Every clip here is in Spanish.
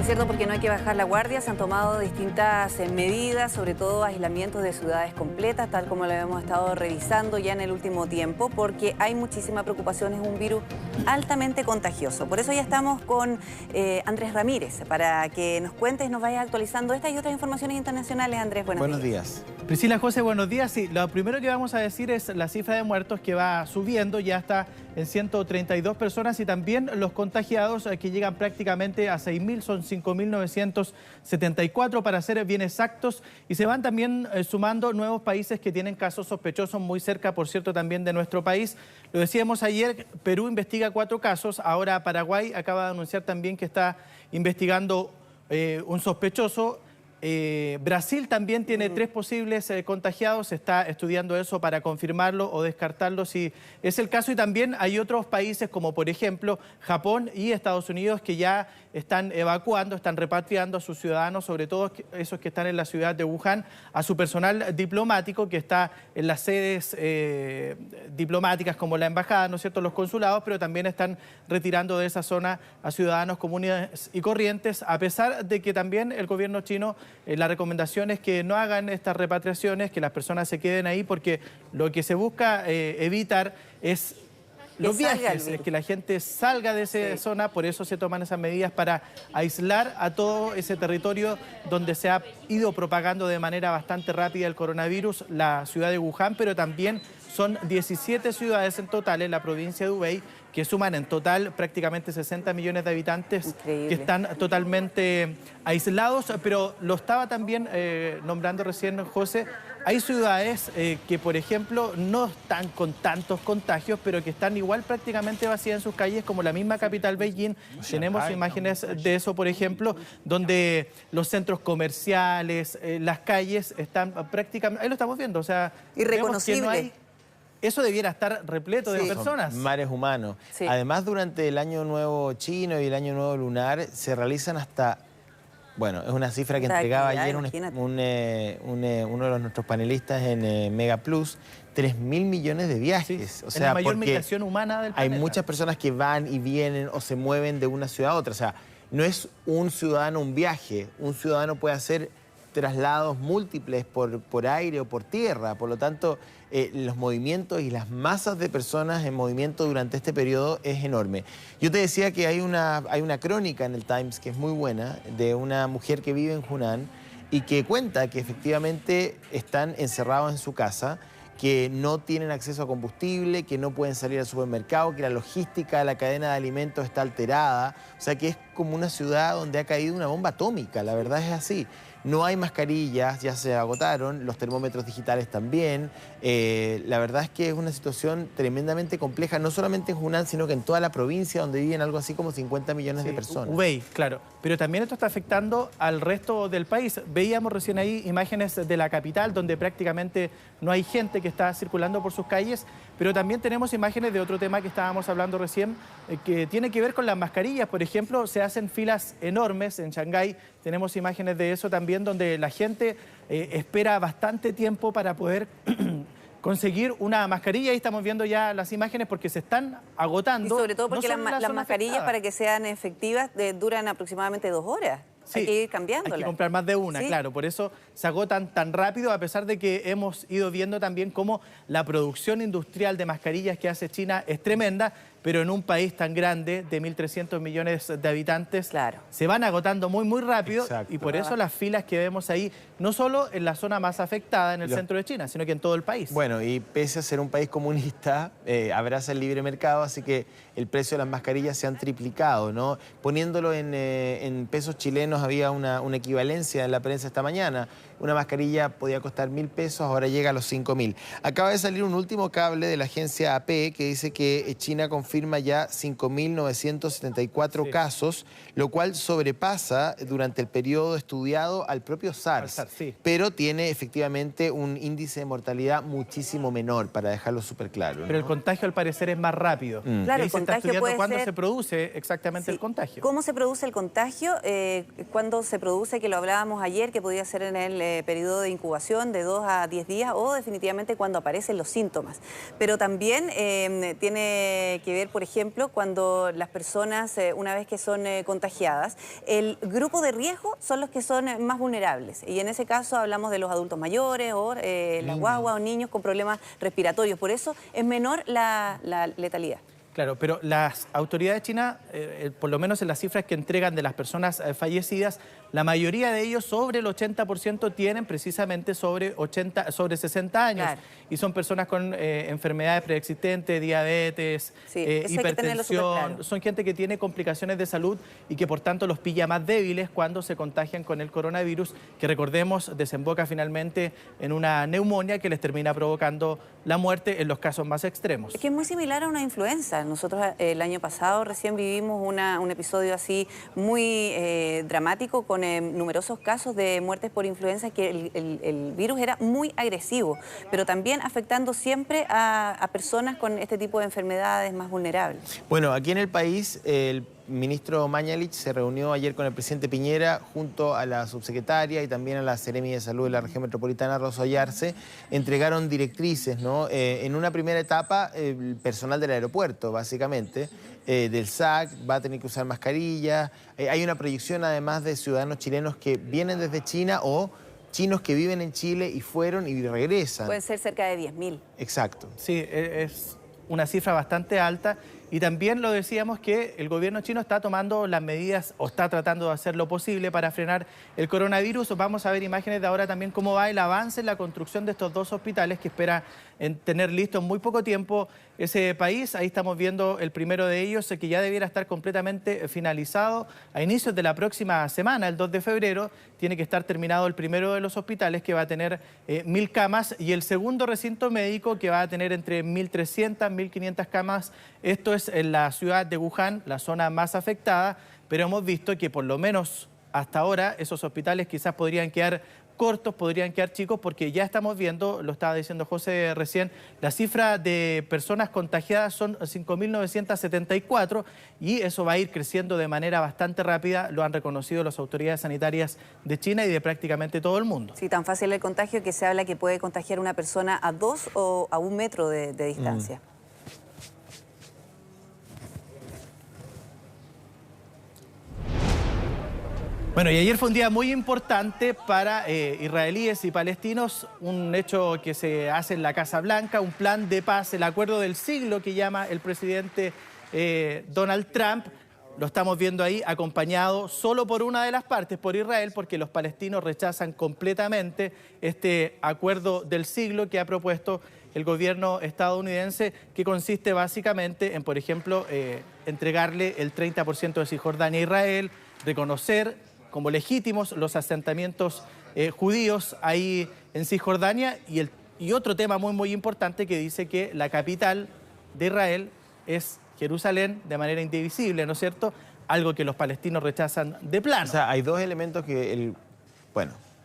cierto, porque no hay que bajar la guardia. Se han tomado distintas medidas, sobre todo aislamientos de ciudades completas, tal como lo hemos estado revisando ya en el último tiempo, porque hay muchísima preocupación, es un virus altamente contagioso. Por eso ya estamos con Andrés Ramírez, para que nos cuentes y nos vayas actualizando estas y otras informaciones internacionales. Andrés, buenos días. Priscila, José, buenos días. Sí, lo primero que vamos a decir es la cifra de muertos que va subiendo, ya está en 132 personas, y también los contagiados que llegan prácticamente a 6.000, son 5.974 para ser bien exactos, y se van también sumando nuevos países que tienen casos sospechosos muy cerca, por cierto, también de nuestro país. Lo decíamos ayer, Perú investiga 4 casos, ahora Paraguay acaba de anunciar también que está investigando un sospechoso. Brasil también tiene 3 posibles contagiados, se está estudiando eso para confirmarlo o descartarlo si es el caso, y también hay otros países como por ejemplo Japón y Estados Unidos que ya están evacuando, están repatriando a sus ciudadanos, sobre todo esos que están en la ciudad de Wuhan, a su personal diplomático que está en las sedes diplomáticas como la embajada, ¿no es cierto?, los consulados, pero también están retirando de esa zona a ciudadanos comunes y corrientes, a pesar de que también el gobierno chino la recomendación es que no hagan estas repatriaciones, que las personas se queden ahí, porque lo que se busca evitar es los viajes, es que la gente salga de esa zona. Por eso se toman esas medidas para aislar a todo ese territorio donde se ha ido propagando de manera bastante rápida el coronavirus, la ciudad de Wuhan, pero también son 17 ciudades en total en la provincia de Hubei, que suman en total prácticamente 60 millones de habitantes. Increíble. Que están totalmente aislados, pero lo estaba también nombrando recién José. Hay ciudades que, por ejemplo, no están con tantos contagios, pero que están igual prácticamente vacías en sus calles, como la misma capital, Beijing. Tenemos imágenes de eso, por ejemplo, donde los centros comerciales, las calles están prácticamente... Ahí lo estamos viendo, o sea... Irreconocible. Eso debiera estar repleto de personas. Son mares humanos. Sí. Además, durante el Año Nuevo chino y el Año Nuevo lunar se realizan hasta... Bueno, es una cifra que entregaba ayer uno de nuestros panelistas en Mega Plus, 3.000 millones de viajes. Sí, o sea, es la mayor migración humana del planeta. Hay muchas personas que van y vienen o se mueven de una ciudad a otra. O sea, no es un ciudadano un viaje. Un ciudadano puede hacer traslados múltiples por aire o por tierra. Por lo tanto, los movimientos y las masas de personas en movimiento durante este periodo es enorme. Yo te decía que hay una crónica en el Times que es muy buena, de una mujer que vive en Hunan y que cuenta que efectivamente están encerrados en su casa, que no tienen acceso a combustible, que no pueden salir al supermercado, que la logística de la cadena de alimentos está alterada. O sea, que es como una ciudad donde ha caído una bomba atómica, la verdad es así. No hay mascarillas, ya se agotaron, los termómetros digitales también. La verdad es que es una situación tremendamente compleja, no solamente en Hunan, sino que en toda la provincia, donde viven algo así como 50 millones de personas. Hubei, claro. Pero también esto está afectando al resto del país. Veíamos recién ahí imágenes de la capital, donde prácticamente no hay gente que está circulando por sus calles, pero también tenemos imágenes de otro tema que estábamos hablando recién, que tiene que ver con las mascarillas. Por ejemplo, se hacen filas enormes en Shanghái. Tenemos imágenes de eso también, donde la gente espera bastante tiempo para poder conseguir una mascarilla. Ahí estamos viendo ya las imágenes porque se están agotando. Y sobre todo porque las mascarillas, para que sean efectivas, duran aproximadamente 2 horas. Sí, hay que ir cambiándolas. Hay que comprar más de una, claro. Por eso se agotan tan rápido, a pesar de que hemos ido viendo también cómo la producción industrial de mascarillas que hace China es tremenda, pero en un país tan grande, de 1.300 millones de habitantes, se van agotando muy, muy rápido. Exacto. Y por eso las filas que vemos ahí, no solo en la zona más afectada, en el centro de China, sino que en todo el país. Bueno, y pese a ser un país comunista, abraza el libre mercado, así que el precio de las mascarillas se han triplicado, ¿no? Poniéndolo en pesos chilenos, había una equivalencia en la prensa esta mañana. Una mascarilla podía costar 1.000 pesos, ahora llega a los 5.000. Acaba de salir un último cable de la agencia AP que dice que China confirma ya 5.974 casos, lo cual sobrepasa durante el periodo estudiado al propio SARS, pero tiene efectivamente un índice de mortalidad muchísimo menor, para dejarlo súper claro, ¿no? Pero el contagio al parecer es más rápido. Claro, el contagio puede ¿Cuándo se produce exactamente el contagio? ¿Cómo se produce el contagio? ¿Cuándo se produce? Que lo hablábamos ayer, que podía ser en el periodo de incubación de 2 a 10 días o definitivamente cuando aparecen los síntomas. Pero también tiene que ver, por ejemplo, cuando las personas, una vez que son contagiadas, el grupo de riesgo son los que son más vulnerables. Y en ese caso hablamos de los adultos mayores o las guaguas o niños con problemas respiratorios. Por eso es menor la letalidad. Claro, pero las autoridades chinas, por lo menos en las cifras que entregan de las personas fallecidas, la mayoría de ellos, sobre el 80%, tienen precisamente sobre 60 años. Claro. Y son personas con enfermedades preexistentes, diabetes, hipertensión. Claro. Son gente que tiene complicaciones de salud y que por tanto los pilla más débiles cuando se contagian con el coronavirus, que recordemos desemboca finalmente en una neumonía que les termina provocando la muerte en los casos más extremos. Es que es muy similar a una influenza. Nosotros el año pasado recién vivimos un episodio así muy dramático con numerosos casos de muertes por influenza, que el virus era muy agresivo, pero también afectando siempre a personas con este tipo de enfermedades más vulnerables. Bueno, aquí en el país el ministro Mañalich se reunió ayer con el presidente Piñera junto a la subsecretaria y también a la Seremi de Salud de la región metropolitana, Rosa Ayarse. Entregaron directrices, ¿no? En una primera etapa, el personal del aeropuerto, básicamente, del SAC, va a tener que usar mascarillas. Hay una proyección además de ciudadanos chilenos que vienen desde China o chinos que viven en Chile y fueron y regresan. Pueden ser cerca de 10.000. Exacto. Sí, es una cifra bastante alta. Y también lo decíamos que el gobierno chino está tomando las medidas o está tratando de hacer lo posible para frenar el coronavirus. Vamos a ver imágenes de ahora también cómo va el avance en la construcción de estos 2 hospitales que espera tener listo en muy poco tiempo ese país. Ahí estamos viendo el primero de ellos, que ya debiera estar completamente finalizado a inicios de la próxima semana, el 2 de febrero. Tiene que estar terminado el primero de los hospitales, que va a tener 1.000 camas, y el segundo recinto médico, que va a tener entre 1.300 y 1.500 camas. Esto es en la ciudad de Wuhan, la zona más afectada, pero hemos visto que por lo menos hasta ahora esos hospitales quizás podrían quedar cortos, podrían quedar chicos, porque ya estamos viendo, lo estaba diciendo José recién, la cifra de personas contagiadas son 5.974 y eso va a ir creciendo de manera bastante rápida, lo han reconocido las autoridades sanitarias de China y de prácticamente todo el mundo. Sí, tan fácil el contagio que se habla que puede contagiar una persona a 2 o a 1 metro de distancia. Bueno, y ayer fue un día muy importante para israelíes y palestinos, un hecho que se hace en la Casa Blanca, un plan de paz, el acuerdo del siglo que llama el presidente Donald Trump. Lo estamos viendo ahí acompañado solo por una de las partes, por Israel, porque los palestinos rechazan completamente este acuerdo del siglo que ha propuesto el gobierno estadounidense, que consiste básicamente en, por ejemplo, entregarle el 30% de Cisjordania a Israel, reconocer como legítimos los asentamientos judíos ahí en Cisjordania y otro tema muy importante que dice que la capital de Israel es Jerusalén de manera indivisible, ¿no es cierto? Algo que los palestinos rechazan de plano. O sea, hay 2 elementos que,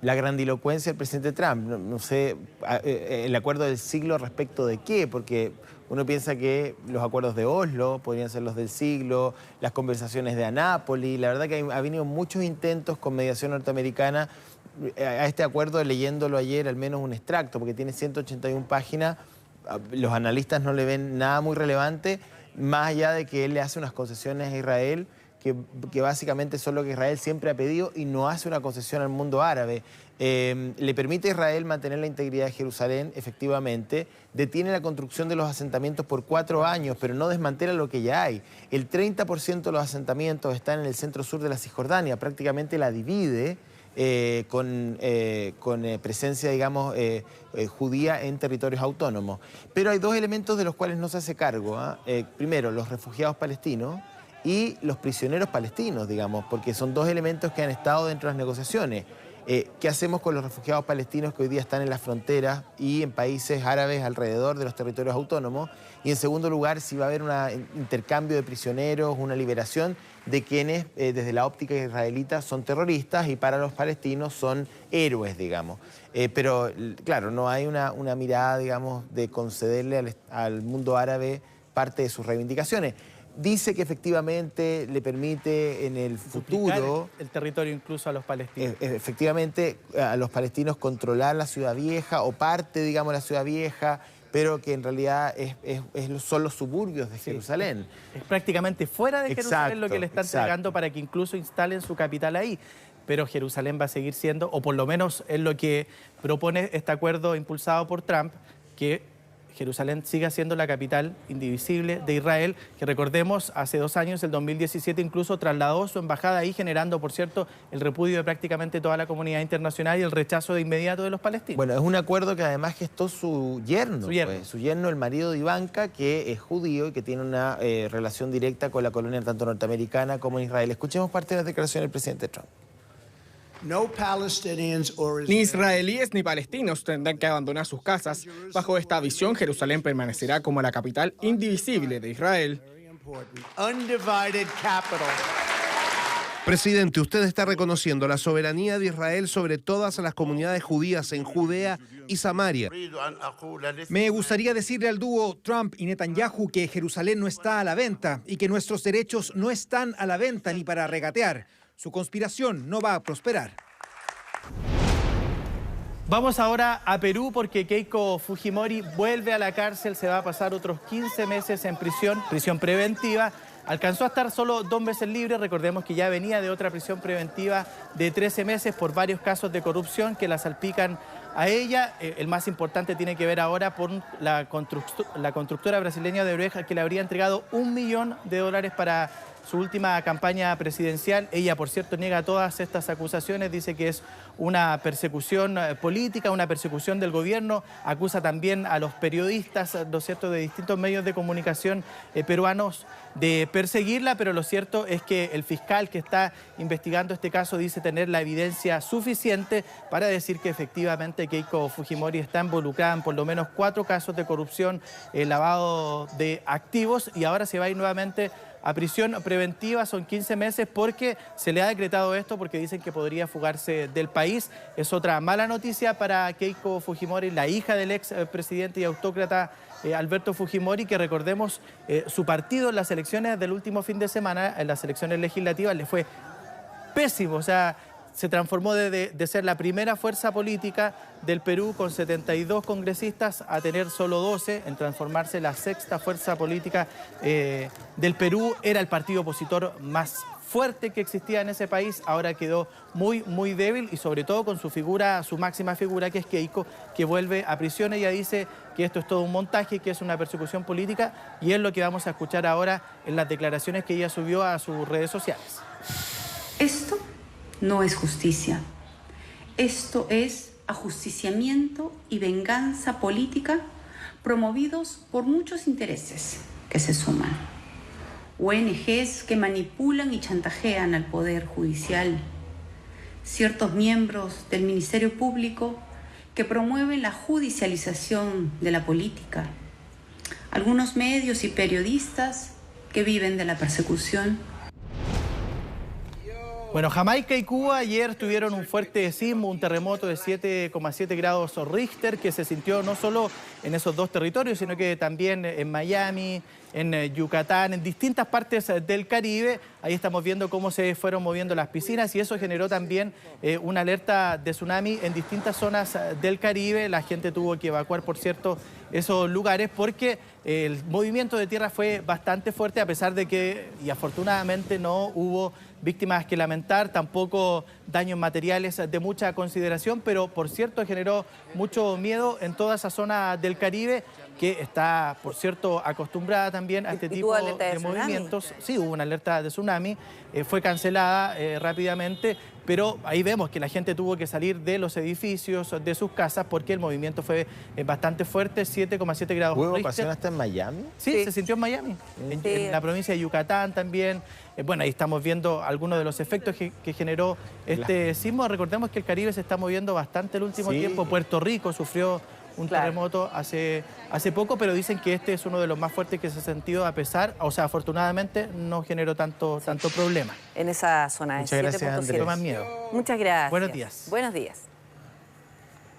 la grandilocuencia del presidente Trump, no sé, el acuerdo del siglo respecto de qué, porque uno piensa que los acuerdos de Oslo podrían ser los del siglo, las conversaciones de Anápolis. La verdad que ha venido muchos intentos con mediación norteamericana a este acuerdo, leyéndolo ayer al menos un extracto, porque tiene 181 páginas. Los analistas no le ven nada muy relevante, más allá de que él le hace unas concesiones a Israel, que básicamente son lo que Israel siempre ha pedido y no hace una concesión al mundo árabe. Le permite a Israel mantener la integridad de Jerusalén, efectivamente, detiene la construcción de los asentamientos por 4 años, pero no desmantela lo que ya hay. El 30% de los asentamientos están en el centro-sur de la Cisjordania, prácticamente la divide con presencia, digamos, judía en territorios autónomos. Pero hay 2 elementos de los cuales no se hace cargo. Primero, los refugiados palestinos y los prisioneros palestinos, digamos, porque son 2 elementos que han estado dentro de las negociaciones. ¿Qué hacemos con los refugiados palestinos que hoy día están en las fronteras y en países árabes alrededor de los territorios autónomos? Y en segundo lugar, si va a haber un intercambio de prisioneros, una liberación de quienes desde la óptica israelita son terroristas y para los palestinos son héroes, digamos. Pero claro, no hay una mirada, digamos, de concederle al mundo árabe parte de sus reivindicaciones. dice que efectivamente le permite en el futuro el territorio incluso a los palestinos. Efectivamente a los palestinos controlar la ciudad vieja o parte, digamos, de la ciudad vieja, pero que en realidad son los suburbios de Jerusalén. Es prácticamente fuera de Jerusalén lo que le están entregando para que incluso instalen su capital ahí. Pero Jerusalén va a seguir siendo, o por lo menos es lo que propone este acuerdo impulsado por Trump, que Jerusalén siga siendo la capital indivisible de Israel, que recordemos, hace 2 años, el 2017, incluso trasladó su embajada ahí, generando, por cierto, el repudio de prácticamente toda la comunidad internacional y el rechazo de inmediato de los palestinos. Bueno, es un acuerdo que además gestó su yerno. Su yerno, el marido de Ivanka, que es judío y que tiene una relación directa con la colonia tanto norteamericana como en Israel. Escuchemos parte de la declaración del presidente Trump. Ni israelíes ni palestinos tendrán que abandonar sus casas. Bajo esta visión, Jerusalén permanecerá como la capital indivisible de Israel. Presidente, usted está reconociendo la soberanía de Israel sobre todas las comunidades judías en Judea y Samaria. Me gustaría decirle al dúo Trump y Netanyahu que Jerusalén no está a la venta y que nuestros derechos no están a la venta ni para regatear. Su conspiración no va a prosperar. Vamos ahora a Perú porque Keiko Fujimori vuelve a la cárcel, se va a pasar otros 15 meses en prisión preventiva. Alcanzó a estar solo 2 meses libre, recordemos que ya venía de otra prisión preventiva de 13 meses por varios casos de corrupción que la salpican a ella. El más importante tiene que ver ahora por la constructora brasileña de Odebrecht, que le habría entregado $1 millón para su última campaña presidencial. Ella, por cierto, niega todas estas acusaciones, dice que es una persecución política, una persecución del gobierno, acusa también a los periodistas, ¿no es cierto?, de distintos medios de comunicación peruanos de perseguirla, pero lo cierto es que el fiscal que está investigando este caso dice tener la evidencia suficiente para decir que efectivamente Keiko Fujimori está involucrada en por lo menos 4 casos de corrupción, lavado de activos, y ahora se va a ir nuevamente a prisión preventiva. Son 15 meses porque se le ha decretado esto porque dicen que podría fugarse del país. Es otra mala noticia para Keiko Fujimori, la hija del ex presidente y autócrata Alberto Fujimori, que recordemos su partido en las elecciones del último fin de semana, en las elecciones legislativas, le fue pésimo. O sea, se transformó de ser la primera fuerza política del Perú con 72 congresistas a tener solo 12, en transformarse en la 6ª fuerza política del Perú. Era el partido opositor más fuerte que existía en ese país, ahora quedó muy, muy débil y sobre todo con su figura, su máxima figura, que es Keiko, que vuelve a prisión. Ella dice que esto es todo un montaje, que es una persecución política, y es lo que vamos a escuchar ahora en las declaraciones que ella subió a sus redes sociales. Esto no es justicia. Esto es ajusticiamiento y venganza política promovidos por muchos intereses que se suman. ONGs que manipulan y chantajean al Poder Judicial. Ciertos miembros del Ministerio Público que promueven la judicialización de la política. Algunos medios y periodistas que viven de la persecución. Bueno, Jamaica y Cuba ayer tuvieron un fuerte sismo, un terremoto de 7,7 grados Richter, que se sintió no solo en esos 2 territorios, sino que también en Miami, en Yucatán, en distintas partes del Caribe. Ahí estamos viendo cómo se fueron moviendo las piscinas y eso generó también una alerta de tsunami en distintas zonas del Caribe. La gente tuvo que evacuar, por cierto, esos lugares porque el movimiento de tierra fue bastante fuerte, a pesar de que, y afortunadamente, no hubo víctimas que lamentar, tampoco daños materiales de mucha consideración, pero por cierto generó mucho miedo en toda esa zona del Caribe, que está, por cierto, acostumbrada también a este tipo de movimientos. Sí, hubo una alerta de tsunami, fue cancelada rápidamente, pero ahí vemos que la gente tuvo que salir de los edificios, de sus casas, porque el movimiento fue bastante fuerte, 7,7 grados ¿Hubo Richter. ocasión hasta en Miami? Sí, se sintió en Miami, en la provincia de Yucatán también. Bueno, ahí estamos viendo algunos de los efectos que generó este sismo. Recordemos que el Caribe se está moviendo bastante el último tiempo. Puerto Rico sufrió un terremoto hace poco, pero dicen que este es uno de los más fuertes que se ha sentido, a pesar, o sea, afortunadamente no generó tanto problema. En esa zona de 7.7. Muchas gracias, Andrés. Más miedo. Muchas gracias. Buenos días. Buenos días.